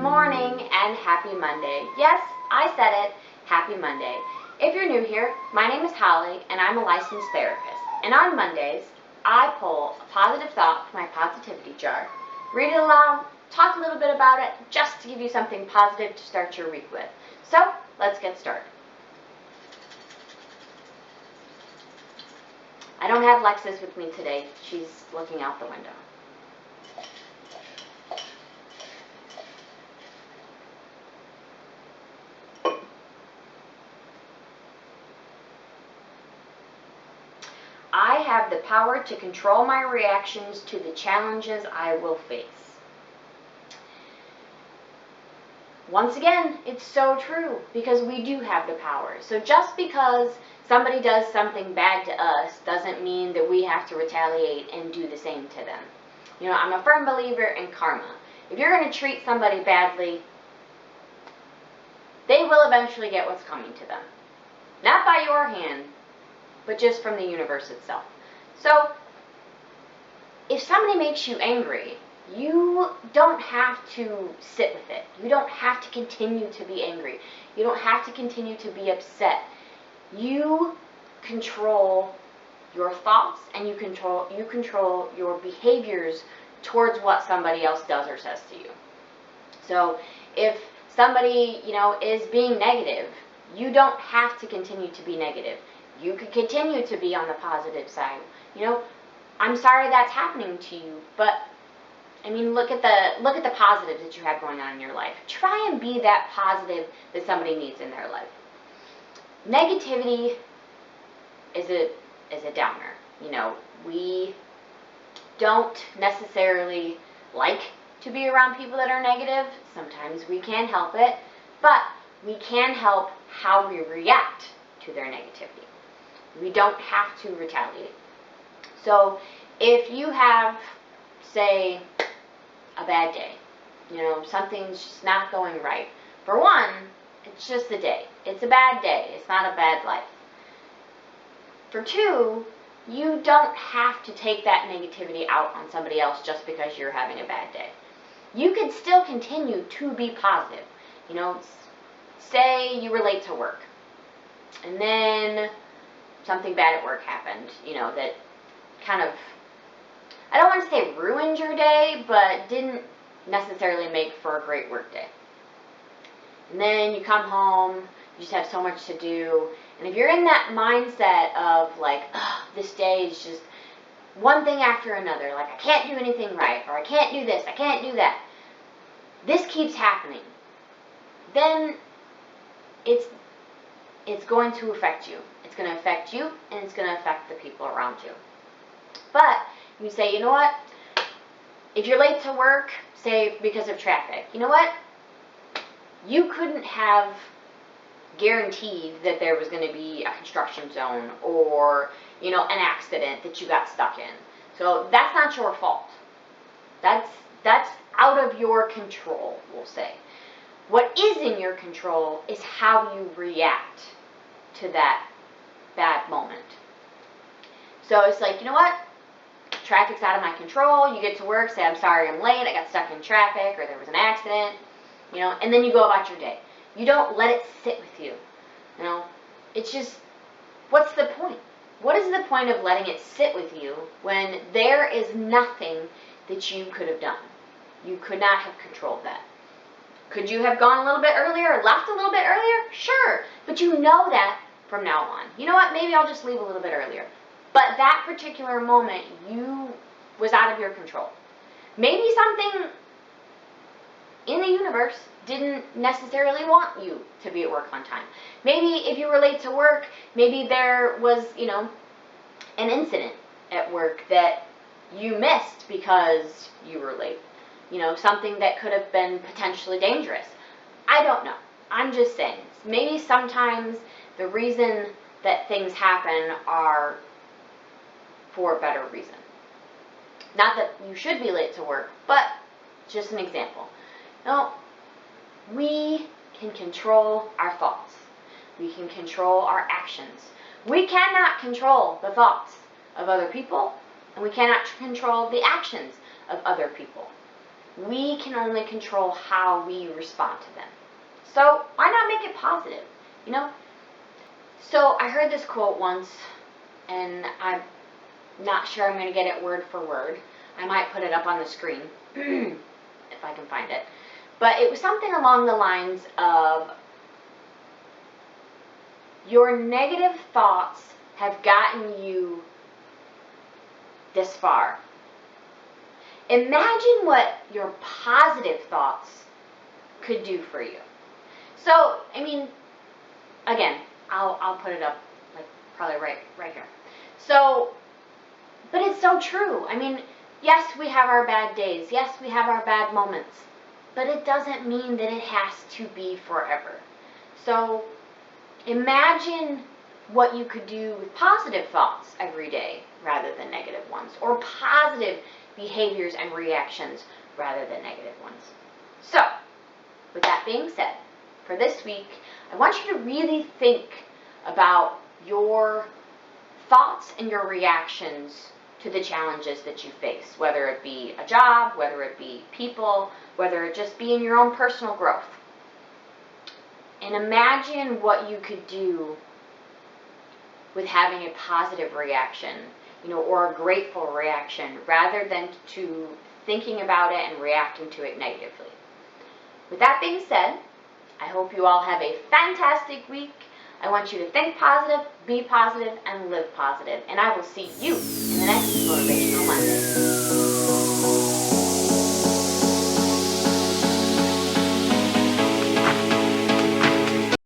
morning and happy Monday. Yes, I said it, happy Monday. If you're new here, my name is Holly and I'm a licensed therapist. And on Mondays, I pull a positive thought from my positivity jar, read it aloud, talk a little bit about it, just to give you something positive to start your week with. So, let's get started. I don't have Lexus with me today. She's looking out the window. I have the power to control my reactions to the challenges I will face. Once again, it's so true because we do have the power. So just because somebody does something bad to us doesn't mean that we have to retaliate and do the same to them. You know, I'm a firm believer in karma. If you're going to treat somebody badly, they will eventually get what's coming to them. Not by your hand, but just from the universe itself. So, if somebody makes you angry, you don't have to sit with it. You don't have to continue to be angry. You don't have to continue to be upset. You control your thoughts and you control your behaviors towards what somebody else does or says to you. So, if somebody, is being negative, you don't have to continue to be negative. You could continue to be on the positive side. I'm sorry that's happening to you, but look at the positives that you have going on in your life. Try and be that positive that somebody needs in their life. Negativity is a downer. We don't necessarily like to be around people that are negative. Sometimes we can't help it, but we can help how we react to their negativity. We don't have to retaliate. So if you have, say, a bad day, something's just not going right. For one, it's just a day. It's a bad day. It's not a bad life. For two, you don't have to take that negativity out on somebody else just because you're having a bad day. You could still continue to be positive. Say you were late to work, and then something bad at work happened, that kind of, I don't want to say ruined your day, but didn't necessarily make for a great work day. And then you come home, you just have so much to do, and if you're in that mindset of like, this day is just one thing after another, like I can't do anything right, or I can't do this, I can't do that, this keeps happening, then it's going to affect you. It's going to affect you, and it's going to affect the people around you. But you say, you know what? If you're late to work, say because of traffic, you know what? You couldn't have guaranteed that there was going to be a construction zone or, an accident that you got stuck in. So that's not your fault. That's out of your control, we'll say. What is in your control is how you react to that bad moment. So it's like, you know what? Traffic's out of my control. You get to work, say, I'm sorry I'm late, I got stuck in traffic, or there was an accident, and then you go about your day. You don't let it sit with you. It's just, what's the point? What is the point of letting it sit with you when there is nothing that you could have done? You could not have controlled that. Could you have gone a little bit earlier or left a little bit earlier? Sure, but you know that from now on. You know what? Maybe I'll just leave a little bit earlier. But that particular moment, you was out of your control. Maybe something in the universe didn't necessarily want you to be at work on time. Maybe if you were late to work, maybe there was, an incident at work that you missed because you were late. Something that could have been potentially dangerous. I don't know. I'm just saying. Maybe sometimes the reason that things happen are for a better reason. Not that you should be late to work, but just an example. We can control our thoughts. We can control our actions. We cannot control the thoughts of other people, and we cannot control the actions of other people. We can only control how we respond to them. So why not make it positive? You know? So I heard this quote once, and I'm not sure I'm going to get it word for word. I might put it up on the screen if I can find it. But it was something along the lines of, your negative thoughts have gotten you this far. Imagine what your positive thoughts could do for you. So, I mean, again, I'll put it up, like, probably right here. So, but it's so true. I mean, yes, we have our bad days. Yes, we have our bad moments. But it doesn't mean that it has to be forever. So, imagine what you could do with positive thoughts every day rather than negative ones, or positive behaviors and reactions rather than negative ones. So, with that being said, for this week, I want you to really think about your thoughts and your reactions to the challenges that you face, whether it be a job, whether it be people, whether it just be in your own personal growth. And imagine what you could do with having a positive reaction, or a grateful reaction, rather than to thinking about it and reacting to it negatively. With that being said, I hope you all have a fantastic week. I want you to think positive, be positive, and live positive. And I will see you in the next Motivational Monday.